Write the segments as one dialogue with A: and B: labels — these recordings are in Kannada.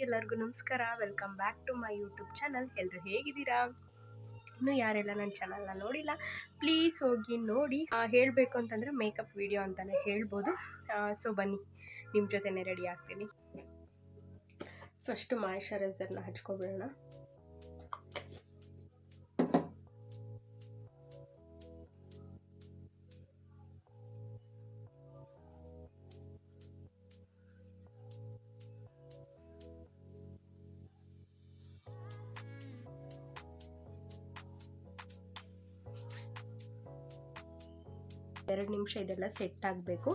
A: ಎಲ್ಲರಿಗೂ ನಮಸ್ಕಾರ. Welcome back to my YouTube channel. ಎಲ್ಲರೂ ಹೇಗಿದ್ದೀರಾ? ಇನ್ನೂ ಯಾರೆಲ್ಲ ನನ್ನ ಚಾನಲ್ನ ನೋಡಿಲ್ಲ ಪ್ಲೀಸ್ ಹೋಗಿ ನೋಡಿ. ಹೇಳಬೇಕು ಅಂತಂದರೆ ಮೇಕಪ್ ವಿಡಿಯೋ ಅಂತಲೇ ಹೇಳ್ಬೋದು. ಸೊ ಬನ್ನಿ, ನಿಮ್ಮ ಜೊತೆನೇ ರೆಡಿ ಆಗ್ತೀನಿ. ಫಸ್ಟು ಮಾಯಿಶ್ಚರೈಸರ್ನ ಹಚ್ಕೊಬಿಡೋಣ. ಎರಡು ನಿಮಿಷ ಇದೆಲ್ಲ ಸೆಟ್ ಆಗಬೇಕು.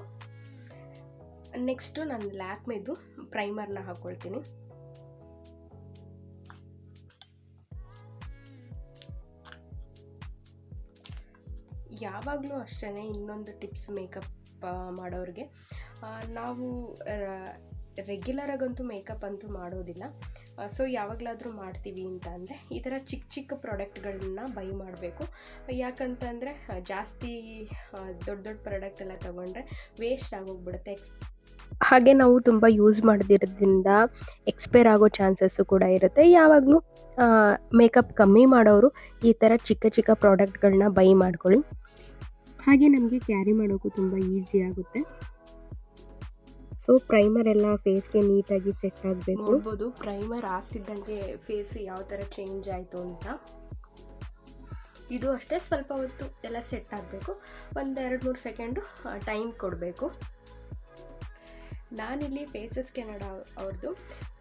A: ನೆಕ್ಸ್ಟು ನಾನು ಲ್ಯಾಕ್ಮೆದು ಪ್ರೈಮರ್ನ ಹಾಕ್ಕೊಳ್ತೀನಿ. ಯಾವಾಗಲೂ ಅಷ್ಟೇ, ಇನ್ನೊಂದು ಟಿಪ್ಸ್ ಮೇಕಪ್ ಮಾಡೋರಿಗೆ, ನಾವು ರೆಗ್ಯುಲರಾಗಂತೂ ಮೇಕಪ್ ಅಂತೂ ಮಾಡೋದಿಲ್ಲ. ಸೊ ಯಾವಾಗಲಾದರೂ ಮಾಡ್ತೀವಿ ಅಂತ ಅಂದರೆ ಈ ಥರ ಚಿಕ್ಕ ಚಿಕ್ಕ ಪ್ರಾಡಕ್ಟ್ಗಳನ್ನ ಬೈ ಮಾಡಬೇಕು. ಯಾಕಂತಂದರೆ ಜಾಸ್ತಿ ದೊಡ್ಡ ದೊಡ್ಡ ಪ್ರಾಡಕ್ಟ್ ಎಲ್ಲ ತೊಗೊಂಡ್ರೆ ವೇಸ್ಟ್ ಆಗೋಗ್ಬಿಡುತ್ತೆ. ಹಾಗೆ ನಾವು ತುಂಬ ಯೂಸ್ ಮಾಡದಿರೋದ್ರಿಂದ ಎಕ್ಸ್ಪೈರ್ ಆಗೋ ಚಾನ್ಸಸ್ಸು ಕೂಡ ಇರುತ್ತೆ. ಯಾವಾಗಲೂ ಮೇಕಪ್ ಕಮ್ಮಿ ಮಾಡೋರು ಈ ಥರ ಚಿಕ್ಕ ಚಿಕ್ಕ ಪ್ರಾಡಕ್ಟ್ಗಳನ್ನ ಬೈ ಮಾಡ್ಕೊಳ್ಳಿ. ಹಾಗೆ ನಮಗೆ ಕ್ಯಾರಿ ಮಾಡೋಕ್ಕೂ ತುಂಬ ಈಸಿ ಆಗುತ್ತೆ. ಸೊ ಪ್ರೈಮರ್ ಎಲ್ಲ ಫೇಸ್ಗೆ ನೀಟಾಗಿ ಸೆಟ್ ಆಗಬೇಕು. ನೋಡ್ಬೋದು ಪ್ರೈಮರ್ ಆಗ್ತಿದ್ದಂಗೆ ಫೇಸ್ ಯಾವ ಥರ ಚೇಂಜ್ ಆಯಿತು ಅಂತ. ಇದು ಅಷ್ಟೇ, ಸ್ವಲ್ಪ ಹೊತ್ತು ಎಲ್ಲ ಸೆಟ್ ಆಗಬೇಕು. ಒಂದು 2-3 ಸೆಕೆಂಡು ಟೈಮ್ ಕೊಡಬೇಕು. ನಾನಿಲ್ಲಿ ಫೇಸಸ್ ಕೆನಡಾ ಅವ್ರದ್ದು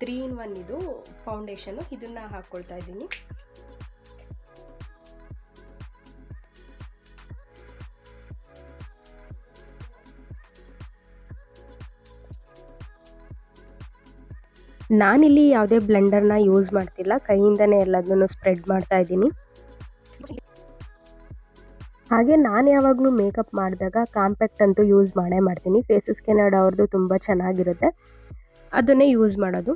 A: 3-in-1 ಇದು ಫೌಂಡೇಶನ್ನು, ಇದನ್ನು ಹಾಕ್ಕೊಳ್ತಾ ಇದ್ದೀನಿ. ನಾನಿಲ್ಲಿ ಯಾವುದೇ ಬ್ಲೆಂಡರ್ನ ಯೂಸ್ ಮಾಡ್ತಿಲ್ಲ, ಕೈಯಿಂದನೇ ಎಲ್ಲದನ್ನು ಸ್ಪ್ರೆಡ್ ಮಾಡ್ತಾ ಇದ್ದೀನಿ. ಹಾಗೆ ನಾನು ಯಾವಾಗಲೂ ಮೇಕಪ್ ಮಾಡಿದಾಗ ಕಾಂಪ್ಯಾಕ್ಟ್ ಅಂತೂ ಯೂಸ್ ಮಾಡೇ ಮಾಡ್ತೀನಿ. ಫೇಸಸ್ ಕೆನಡಾ ಅವ್ರದ್ದು ತುಂಬ ಚೆನ್ನಾಗಿರುತ್ತೆ, ಅದನ್ನೇ ಯೂಸ್ ಮಾಡೋದು.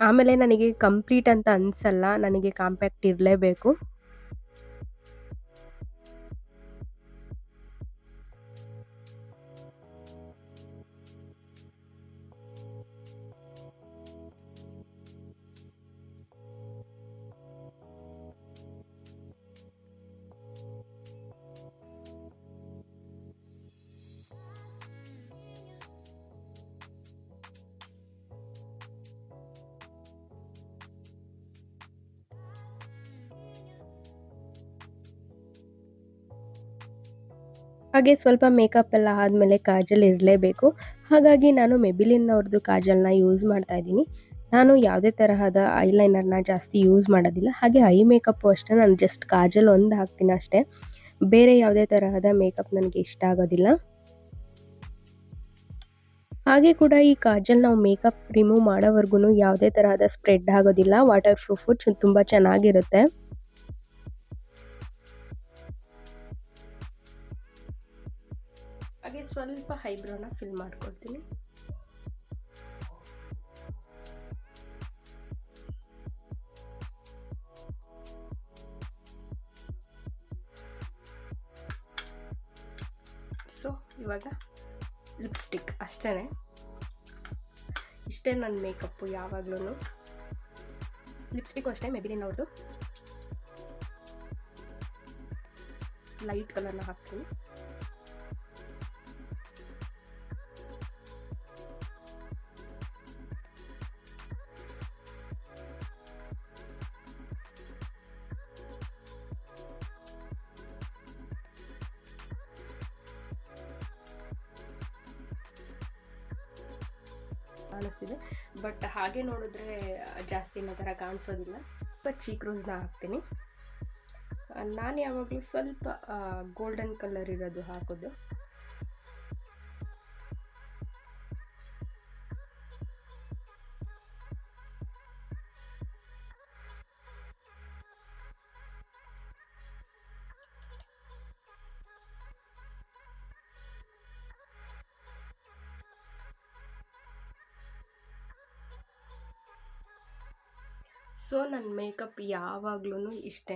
A: ಆಮೇಲೆ ನನಗೆ ಕಂಪ್ಲೀಟ್ ಅಂತ ಅನಿಸಲ್ಲ, ನನಗೆ ಕಾಂಪ್ಯಾಕ್ಟ್ ಇರಲೇಬೇಕು. ಹಾಗೆ ಸ್ವಲ್ಪ ಮೇಕಪ್ ಎಲ್ಲ ಆದಮೇಲೆ ಕಾಜಲ್ ಇರಲೇಬೇಕು. ಹಾಗಾಗಿ ನಾನು ಮೆಬಿಲಿನ್ ಅವ್ರದ್ದು ಕಾಜಲ್ನ ಯೂಸ್ ಮಾಡ್ತಾ ಇದ್ದೀನಿ. ನಾನು ಯಾವುದೇ ತರಹದ ಐಲೈನರ್ನ ಜಾಸ್ತಿ ಯೂಸ್ ಮಾಡೋದಿಲ್ಲ. ಹಾಗೆ ಐ ಮೇಕಪ್ಪು ಅಷ್ಟೇ, ನಾನು ಜಸ್ಟ್ ಕಾಜಲ್ ಒಂದು ಹಾಕ್ತೀನಿ ಅಷ್ಟೇ. ಬೇರೆ ಯಾವುದೇ ತರಹದ ಮೇಕಪ್ ನನಗೆ ಇಷ್ಟ ಆಗೋದಿಲ್ಲ. ಹಾಗೆ ಕೂಡ ಈ ಕಾಜಲ್ ನಾವು ಮೇಕಪ್ ರಿಮೂವ್ ಮಾಡೋವರೆಗೂ ಯಾವುದೇ ತರಹದ ಸ್ಪ್ರೆಡ್ ಆಗೋದಿಲ್ಲ. ವಾಟರ್ ಪ್ರೂಫು ತುಂಬ ಚೆನ್ನಾಗಿರುತ್ತೆ. ಹಾಗೆ ಸ್ವಲ್ಪ ಐಬ್ರೋನ ಫಿಲ್ ಮಾಡ್ಕೊಳ್ತೀನಿ. ಸೊ ಇವಾಗ ಲಿಪ್ಸ್ಟಿಕ್ ಅಷ್ಟೇ, ಇಷ್ಟೇ ನನ್ನ ಮೇಕಪ್ಪು ಯಾವಾಗಲೂ. ಲಿಪ್ಸ್ಟಿಕ್ಕು ಅಷ್ಟೇ ಮೆಬಿಲಿನ್ ಅವ್ರದ್ದು ಲೈಟ್ ಕಲರ್ನ ಹಾಕ್ತೀನಿ. ಕಾಣಿಸ್ತಿದೆ, ಬಟ್ ಹಾಗೆ ನೋಡಿದ್ರೆ ಜಾಸ್ತಿ ಇನ್ನೋ ಥರ ಕಾಣಿಸೋದಿಲ್ಲ. ಸ್ವಲ್ಪ ಚೀಕ್ ರೋಸ್ನ ಹಾಕ್ತೀನಿ. ನಾನು ಯಾವಾಗಲೂ ಸ್ವಲ್ಪ ಗೋಲ್ಡನ್ ಕಲರ್ ಇರೋದು ಹಾಕೋದು. ಸೊ ನನ್ನ ಮೇಕಪ್ ಯಾವಾಗ್ಲೂ ಇಷ್ಟೇ.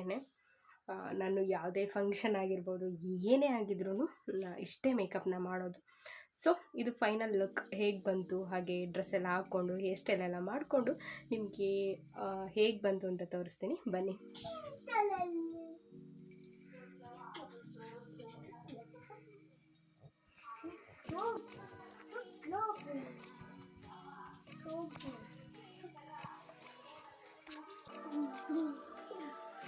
A: ನಾನು ಯಾವುದೇ ಫಂಕ್ಷನ್ ಆಗಿರ್ಬೋದು, ಏನೇ ಆಗಿದ್ರೂ ಇಷ್ಟೇ ಮೇಕಪ್ನ ಮಾಡೋದು. ಸೊ ಇದು ಫೈನಲ್ ಲುಕ್ ಹೇಗೆ ಬಂತು, ಹಾಗೆ ಡ್ರೆಸ್ ಎಲ್ಲ ಹಾಕ್ಕೊಂಡು ಹೇರ್ ಸ್ಟೈಲ್ ಎಲ್ಲ ಮಾಡಿಕೊಂಡು ನಿಮಗೆ ಹೇಗೆ ಬಂತು ಅಂತ ತೋರಿಸ್ತೀನಿ ಬನ್ನಿ.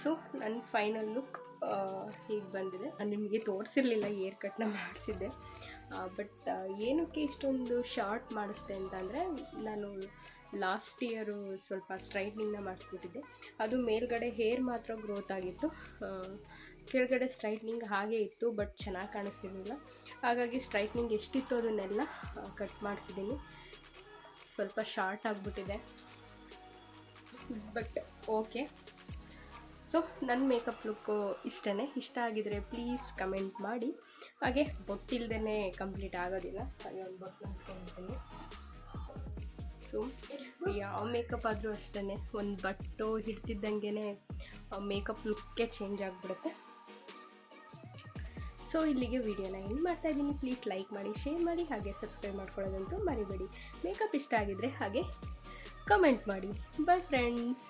A: ಸೊ ನನ್ನ ಫೈನಲ್ ಲುಕ್ ಹೀಗೆ ಬಂದಿದೆ. ನಾನು ನಿಮಗೆ ತೋರಿಸಿರಲಿಲ್ಲ, ಏರ್ ಕಟ್ನ ಮಾಡಿಸಿದ್ದೆ. ಬಟ್ ಏನಕ್ಕೆ ಇಷ್ಟೊಂದು ಶಾರ್ಟ್ ಮಾಡಿಸ್ದೆ ಅಂತಂದರೆ, ನಾನು ಲಾಸ್ಟ್ ಇಯರು ಸ್ವಲ್ಪ ಸ್ಟ್ರೈಟ್ನಿಂಗ್ನ ಮಾಡಿಸ್ಬಿಟ್ಟಿದ್ದೆ. ಅದು ಮೇಲ್ಗಡೆ ಹೇರ್ ಮಾತ್ರ ಗ್ರೋತ್ ಆಗಿತ್ತು, ಕೆಳಗಡೆ ಸ್ಟ್ರೈಟ್ನಿಂಗ್ ಹಾಗೇ ಇತ್ತು, ಬಟ್ ಚೆನ್ನಾಗಿ ಕಾಣಿಸ್ತಿರಲಿಲ್ಲ. ಹಾಗಾಗಿ ಸ್ಟ್ರೈಟ್ನಿಂಗ್ ಎಷ್ಟಿತ್ತು ಅದನ್ನೆಲ್ಲ ಕಟ್ ಮಾಡಿಸಿದ್ದೀನಿ. ಸ್ವಲ್ಪ ಶಾರ್ಟ್ ಆಗಿಬಿಟ್ಟಿದೆ, ಬಟ್ ಓಕೆ. ಸೊ ನನ್ನ ಮೇಕಪ್ ಲುಕ್ಕು ಇಷ್ಟೇ. ಇಷ್ಟ ಆಗಿದರೆ ಪ್ಲೀಸ್ ಕಮೆಂಟ್ ಮಾಡಿ. ಹಾಗೆ ಬೊಟ್ಟಿಲ್ದೇ ಕಂಪ್ಲೀಟ್ ಆಗೋದಿಲ್ಲ, ಹಾಗೆ ಒಂದು ಬೊಟ್ಟು ಹಾಕ್ಕೊಂಡಿದ್ದೀನಿ. ಸೊ ಯಾವ ಮೇಕಪ್ ಆದರೂ ಅಷ್ಟೇ, ಒಂದು ಬಟ್ಟು ಹಿಡ್ತಿದ್ದಂಗೆ ಮೇಕಪ್ ಲುಕ್ಕೇ ಚೇಂಜ್ ಆಗಿಬಿಡುತ್ತೆ. ಸೊ ಇಲ್ಲಿಗೆ ವಿಡಿಯೋನ ಎಂಡ್ ಮಾಡ್ತಾಯಿದ್ದೀನಿ. ಪ್ಲೀಸ್ ಲೈಕ್ ಮಾಡಿ, ಶೇರ್ ಮಾಡಿ, ಹಾಗೆ ಸಬ್ಸ್ಕ್ರೈಬ್ ಮಾಡ್ಕೊಳ್ಳೋದಂತೂ ಮರಿಬೇಡಿ. ಮೇಕಪ್ ಇಷ್ಟ ಆಗಿದ್ದರೆ ಹಾಗೆ ಕಮೆಂಟ್ ಮಾಡಿ. By friends.